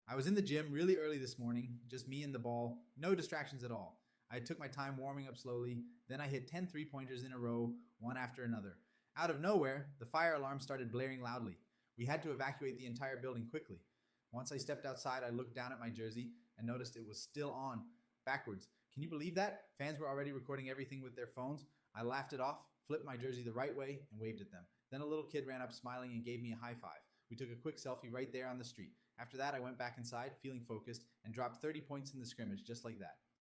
I was in the gym really early this morning, just me and the ball, no distractions at all. I took my time warming up slowly, then I hit 10 3-pointers in a row, one after another. Out of nowhere, the fire alarm started blaring loudly. We had to evacuate the entire building quickly. Once I stepped outside, I looked down at my jersey and noticed it was still on, backwards. Can you believe that? Fans were already recording everything with their phones. I laughed it off, flipped my jersey the right way, and waved at them. Then a little kid ran up smiling and gave me a high five. We took a quick selfie right there on the street. After that, I went back inside, feeling focused, and dropped 30 points in the scrimmage just like that.